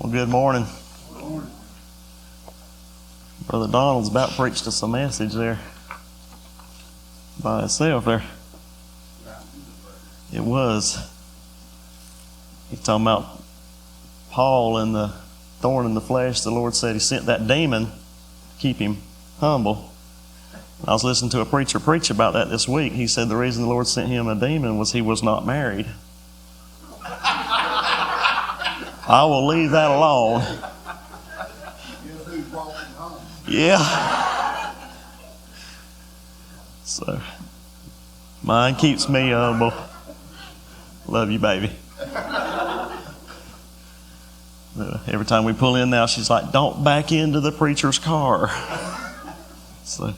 Well, good morning. Brother Donald's about preached us a message there by itself there. It was. He's talking about Paul and the thorn in the flesh. The Lord said he sent that demon to keep him humble. I was listening to a preacher preach about that this week. He said the reason the Lord sent him a demon was he was not married. I will leave that alone. Yeah. So, mine keeps me humble. Love you, baby. Every time we pull in now, she's like, don't back into the preacher's car. So,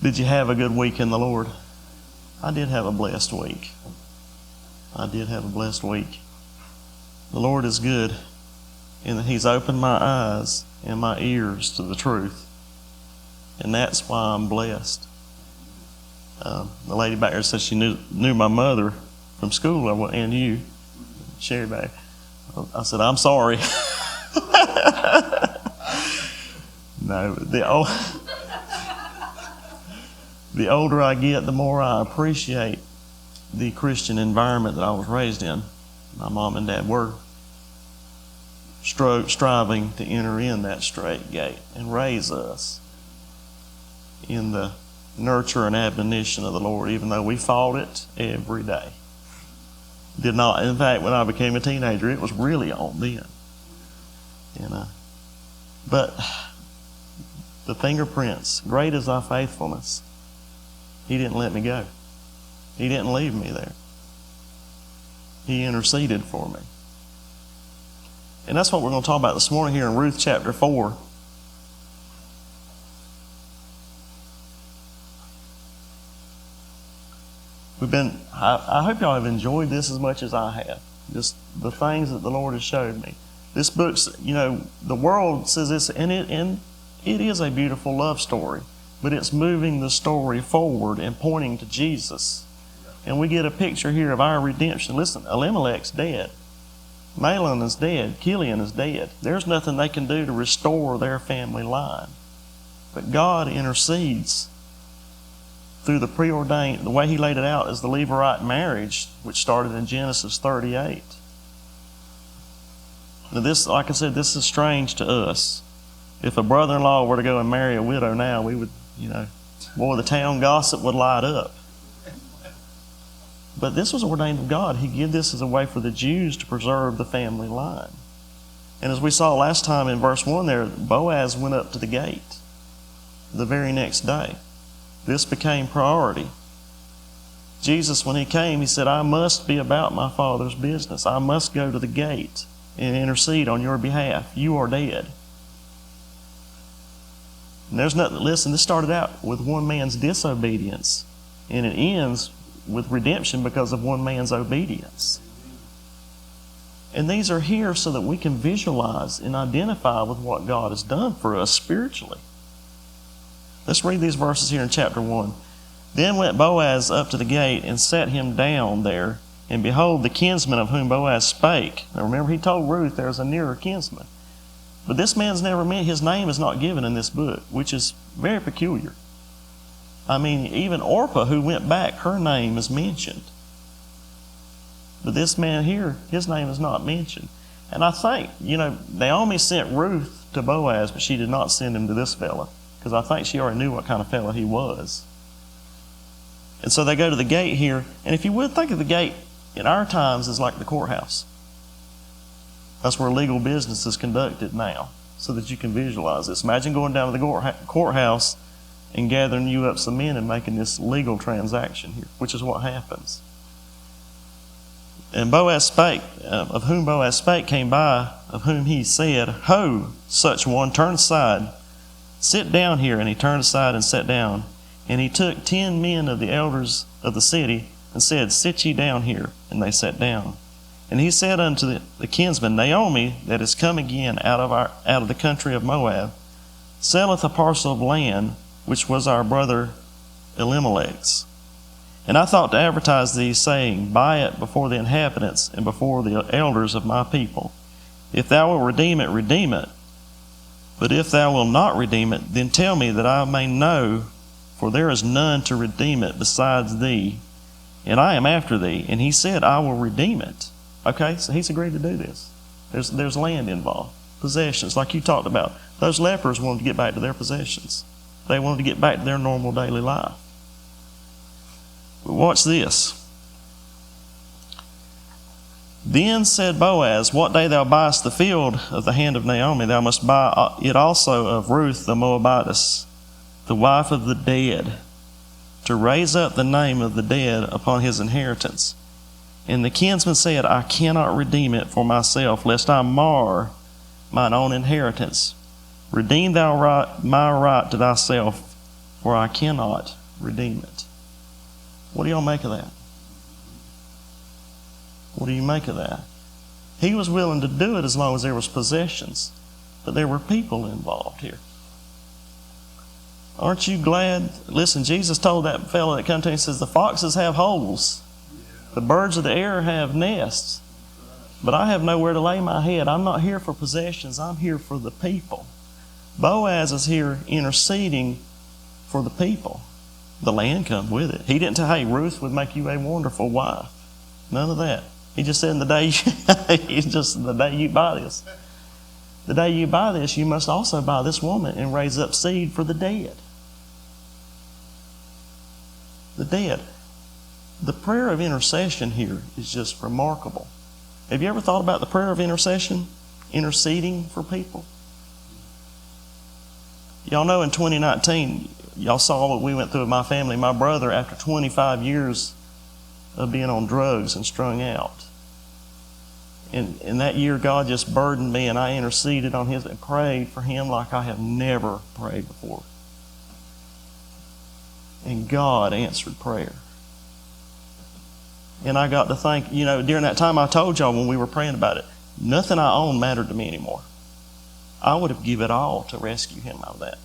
did you have a good week in the Lord? I did have a blessed week. The Lord is good in that He's opened my eyes and my ears to the truth. And that's why I'm blessed. The lady back there said she knew my mother from school, and you, Sherry back. I said, I'm sorry. No, the older I get, the more I appreciate the Christian environment that I was raised in. My mom and dad were striving to enter in that straight gate and raise us in the nurture and admonition of the Lord, even though we fought it every day. Did not. In fact, when I became a teenager, it was really on then. But the fingerprints, great is thy faithfulness. He didn't let me go. He didn't leave me there. He interceded for me. And that's what we're going to talk about this morning here in Ruth chapter 4. I hope y'all have enjoyed this as much as I have. Just the things that the Lord has showed me. This book's, the world says this, and it is a beautiful love story, but it's moving the story forward and pointing to Jesus. And we get a picture here of our redemption. Listen, Elimelech's dead. Mahlon is dead. Chilion is dead. There's nothing they can do to restore their family line. But God intercedes through the preordained, the way He laid it out is the Levirate marriage, which started in Genesis 38. Now this, like I said, this is strange to us. If a brother-in-law were to go and marry a widow now, we would, boy, the town gossip would light up. But this was ordained of God. He gave this as a way for the Jews to preserve the family line. And as we saw last time in verse 1 there, Boaz went up to the gate the very next day. This became priority. Jesus, when He came, He said, I must be about my Father's business. I must go to the gate and intercede on your behalf. You are dead. And there's nothing, listen, this started out with one man's disobedience, and it ends with redemption because of one man's obedience. And these are here so that we can visualize and identify with what God has done for us spiritually. Let's read these verses here in chapter 1. Then went Boaz up to the gate and sat him down there, and behold, the kinsman of whom Boaz spake. Now remember, he told Ruth there's a nearer kinsman. But this man's never met, his name is not given in this book, which is very peculiar. I mean, even Orpah, who went back, her name is mentioned. But this man here, his name is not mentioned. And I think, Naomi sent Ruth to Boaz, but she did not send him to this fella, because I think she already knew what kind of fella he was. And so they go to the gate here, and if you would think of the gate in our times as like the courthouse. That's where legal business is conducted now, so that you can visualize this. Imagine going down to the courthouse and gathering you up some men and making this legal transaction here, which is what happens. And Boaz spake, of whom Boaz spake, came by, of whom he said, Ho, such one, turn aside, sit down here. And he turned aside and sat down. And he took 10 men of the elders of the city and said, Sit ye down here. And they sat down. And he said unto the kinsman, Naomi, that is come again out of the country of Moab, selleth a parcel of land, which was our brother Elimelech's. And I thought to advertise thee, saying, Buy it before the inhabitants and before the elders of my people. If thou wilt redeem it, redeem it. But if thou wilt not redeem it, then tell me that I may know, for there is none to redeem it besides thee, and I am after thee. And he said, I will redeem it. Okay, so he's agreed to do this. There's land involved, possessions, like you talked about. Those lepers wanted to get back to their possessions. They wanted to get back to their normal daily life. But watch this. Then said Boaz, what day thou buyest the field of the hand of Naomi, thou must buy it also of Ruth the Moabitess, the wife of the dead, to raise up the name of the dead upon his inheritance. And the kinsman said, I cannot redeem it for myself, lest I mar mine own inheritance. Redeem thou my right to thyself, for I cannot redeem it. What do y'all make of that? What do you make of that? He was willing to do it as long as there was possessions, but there were people involved here. Aren't you glad? Listen, Jesus told that fellow that came to him, he says, the foxes have holes, the birds of the air have nests, but I have nowhere to lay my head. I'm not here for possessions, I'm here for the people. Boaz is here interceding for the people. The land come with it. He didn't tell, hey, Ruth would make you a wonderful wife. None of that. He just said, the day you buy this. The day you buy this, you must also buy this woman and raise up seed for the dead. The dead. The prayer of intercession here is just remarkable. Have you ever thought about the prayer of intercession? Interceding for people? Y'all know in 2019, y'all saw what we went through with my family. My brother, after 25 years of being on drugs and strung out. And that year, God just burdened me, and I interceded on his and prayed for him like I have never prayed before. And God answered prayer. And I got to think, during that time I told y'all when we were praying about it, nothing I own mattered to me anymore. I would have given it all to rescue him out of that.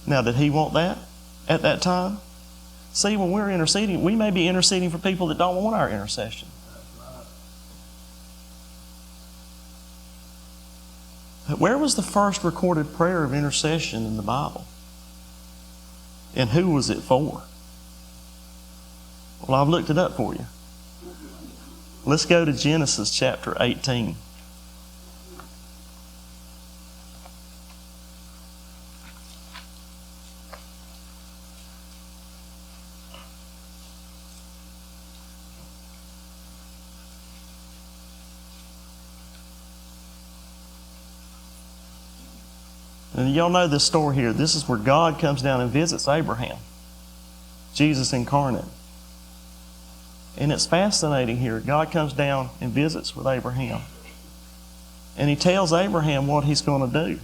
Now, did he want that at that time? See, when we're interceding, we may be interceding for people that don't want our intercession. Where was the first recorded prayer of intercession in the Bible? And who was it for? Well, I've looked it up for you. Let's go to Genesis chapter 18. And y'all know this story here. This is where God comes down and visits Abraham. Jesus incarnate. And it's fascinating here. God comes down and visits with Abraham. And he tells Abraham what he's going to do.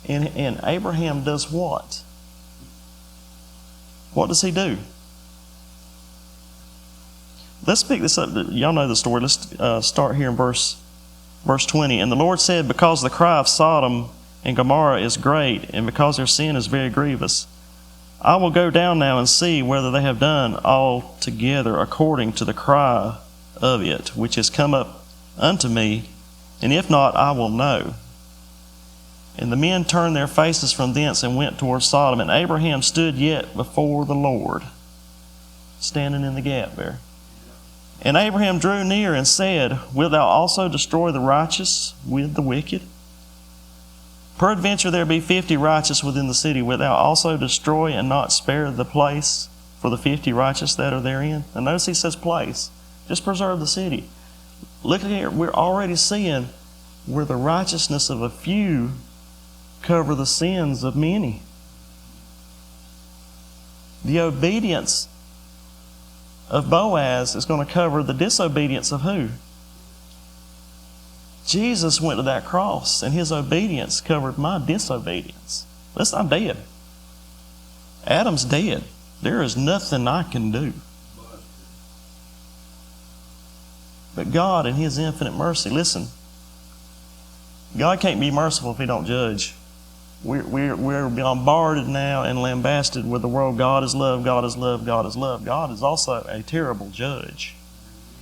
And Abraham does what? What does he do? Let's pick this up. Y'all know the story. Let's start here in verse 20. And the Lord said, because the cry of Sodom and Gomorrah is great, and because their sin is very grievous, I will go down now and see whether they have done altogether according to the cry of it, which has come up unto me, and if not, I will know. And the men turned their faces from thence and went towards Sodom, and Abraham stood yet before the Lord, standing in the gap there. And Abraham drew near and said, wilt thou also destroy the righteous with the wicked? Peradventure there be 50 righteous within the city. Wilt thou also destroy and not spare the place for the 50 righteous that are therein? And notice he says place. Just preserve the city. Look at here. We're already seeing where the righteousness of a few cover the sins of many. The obedience of Boaz is going to cover the disobedience of who? Jesus went to that cross, and his obedience covered my disobedience. Listen, I'm dead. Adam's dead. There is nothing I can do. But God, in his infinite mercy, listen, God can't be merciful if he don't judge. We're bombarded now and lambasted with the world. God is love, God is love, God is love. God is also a terrible judge.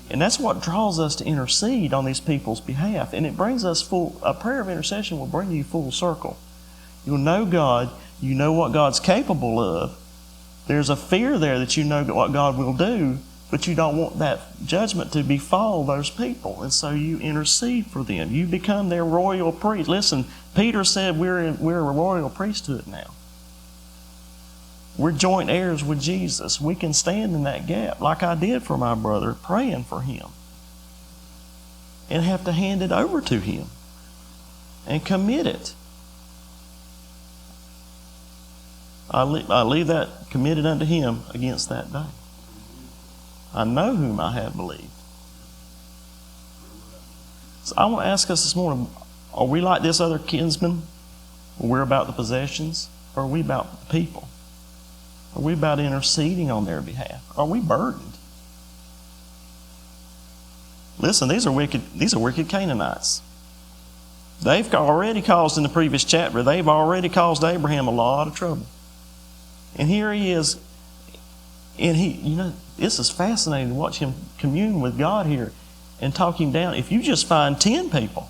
And that's what draws us to intercede on these people's behalf. And it brings us a prayer of intercession will bring you full circle. You'll know God. You know what God's capable of. There's a fear there that you know what God will do, but you don't want that judgment to befall those people. And so you intercede for them. You become their royal priest. Listen, Peter said we're a royal priesthood now. We're joint heirs with Jesus. We can stand in that gap like I did for my brother, praying for him. And have to hand it over to him and commit it. I leave that committed unto him against that day. I know whom I have believed. So I want to ask us this morning, are we like this other kinsman? We're about the possessions? Or are we about the people? Are we about interceding on their behalf? Are we burdened? Listen, these are wicked Canaanites. They've already caused, in the previous chapter, they've already caused Abraham a lot of trouble. And here he is, and this is fascinating to watch him commune with God here and talk him down. If you just find 10 people,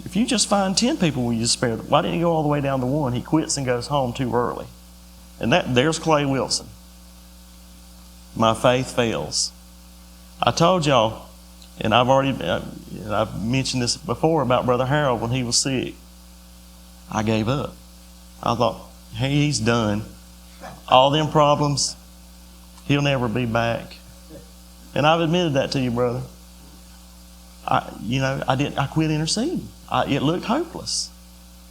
will you spare them? Why didn't he go all the way down to one? He quits and goes home too early. And there's Clay Wilson. My faith fails. I told y'all, and I've mentioned this before about Brother Harold when he was sick. I gave up. I thought, hey, he's done. All them problems, he'll never be back. And I've admitted that to you, brother. I quit interceding. It looked hopeless.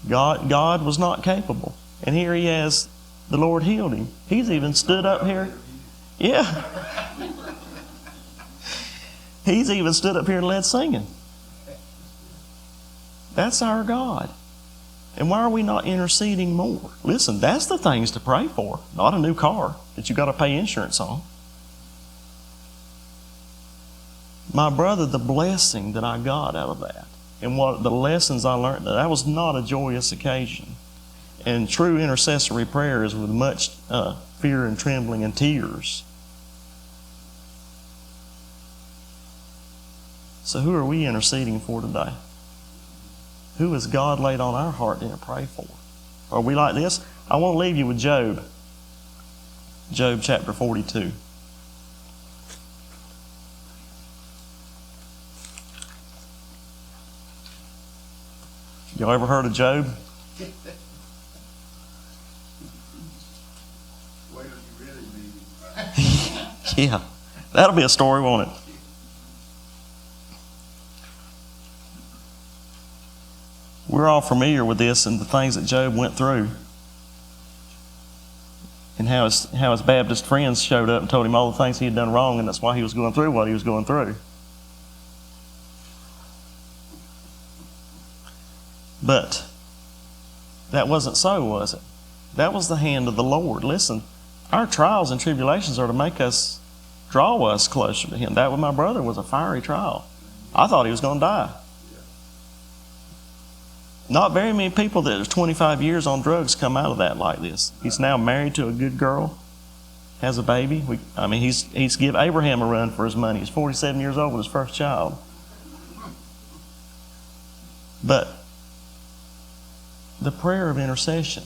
God was not capable. And here he has, the Lord healed him. He's even stood up here. Yeah. He's even stood up here and led singing. That's our God. And why are we not interceding more? Listen, that's the things to pray for, not a new car that you got to pay insurance on. My brother, the blessing that I got out of that and what the lessons I learned, that was not a joyous occasion. And true intercessory prayer is with much fear and trembling and tears. So who are we interceding for today? Who has God laid on our heart to pray for? Are we like this? I want to leave you with Job. Job chapter 42. Y'all ever heard of Job? Wait till you really meet him. Yeah. That'll be a story, won't it? We're all familiar with this and the things that Job went through. And how his Baptist friends showed up and told him all the things he had done wrong, and that's why he was going through what he was going through. But that wasn't so, was it? That was the hand of the Lord. Listen, our trials and tribulations are to make us, draw us closer to Him. That with my brother was a fiery trial. I thought he was going to die. Not very many people that are 25 years on drugs come out of that like this. He's now married to a good girl, has a baby. He's give Abraham a run for his money. He's 47 years old with his first child. But the prayer of intercession.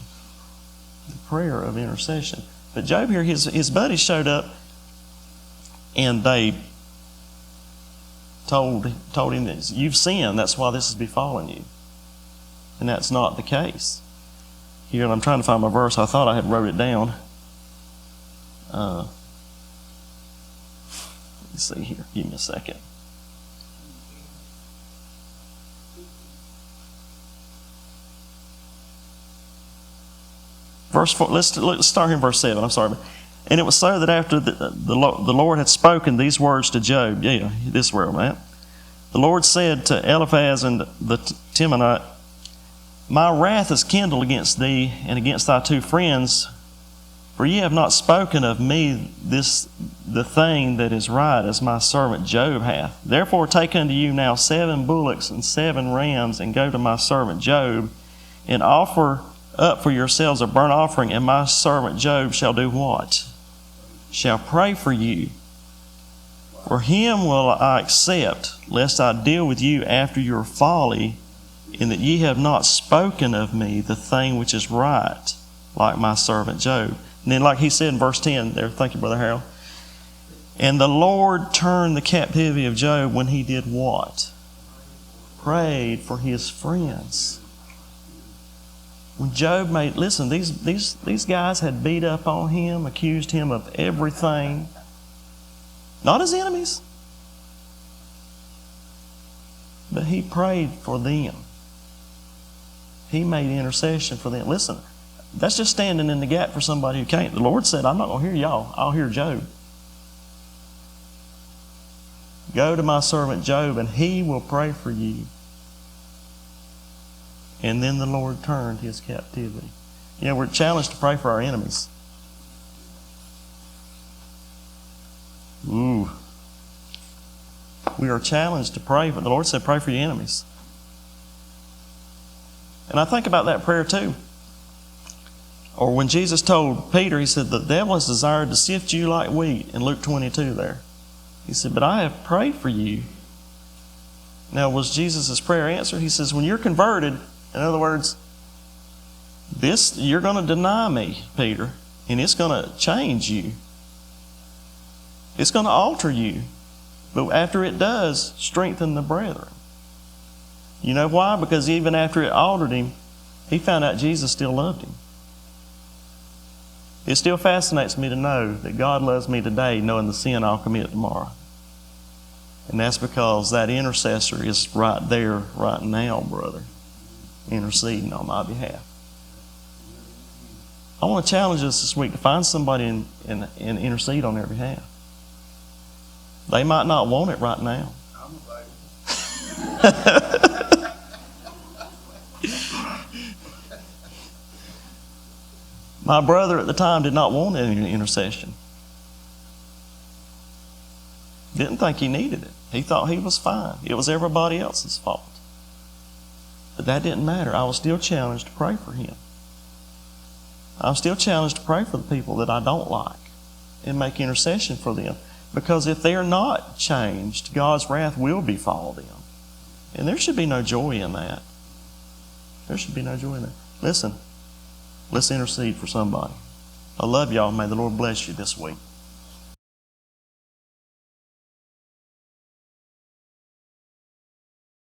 The prayer of intercession. But Job here, his buddies showed up and they told him that you've sinned, that's why this has befallen you. And that's not the case. Here, and I'm trying to find my verse. I thought I had wrote it down. Let's see here. Give me a second. Verse 4. Let's start here in verse 7. I'm sorry. And it was so that after the Lord had spoken these words to Job. Yeah, this is where I'm at. The Lord said to Eliphaz and the Temanite, my wrath is kindled against thee and against thy two friends, for ye have not spoken of me the thing that is right, as my servant Job hath. Therefore take unto you now 7 bullocks and 7 rams, and go to my servant Job, and offer up for yourselves a burnt offering, and my servant Job shall do what? shall pray for you. For him will I accept, lest I deal with you after your folly, in that ye have not spoken of me the thing which is right, like my servant Job. And then like he said in verse 10 there, thank you, Brother Harold. And the Lord turned the captivity of Job when he did what? Prayed for his friends. When Job made, listen, these guys had beat up on him, accused him of everything. Not his enemies. But he prayed for them. He made intercession for them. Listen, that's just standing in the gap for somebody who can't. The Lord said, I'm not going to hear y'all. I'll hear Job. Go to my servant Job and he will pray for you. And then the Lord turned his captivity. You know, we're challenged to pray for our enemies. Ooh. We are challenged to pray, but the Lord said pray for your enemies. And I think about that prayer too. Or when Jesus told Peter, he said, the devil has desired to sift you like wheat, in Luke 22 there. He said, but I have prayed for you. Now, was Jesus' prayer answered? He says, when you're converted, in other words, you're going to deny me, Peter, and it's going to change you. It's going to alter you. But after it does, strengthen the brethren. You know why? Because even after it altered him, he found out Jesus still loved him. It still fascinates me to know that God loves me today, knowing the sin I'll commit tomorrow. And that's because that intercessor is right there, right now, brother, interceding on my behalf. I want to challenge us this week to find somebody and intercede on their behalf. They might not want it right now. I'm available. My brother at the time did not want any intercession. Didn't think he needed it. He thought he was fine. It was everybody else's fault. But that didn't matter. I was still challenged to pray for him. I'm still challenged to pray for the people that I don't like and make intercession for them. Because if they are not changed, God's wrath will befall them. And there should be no joy in that. There should be no joy in that. Listen, let's intercede for somebody. I love y'all. May the Lord bless you this week.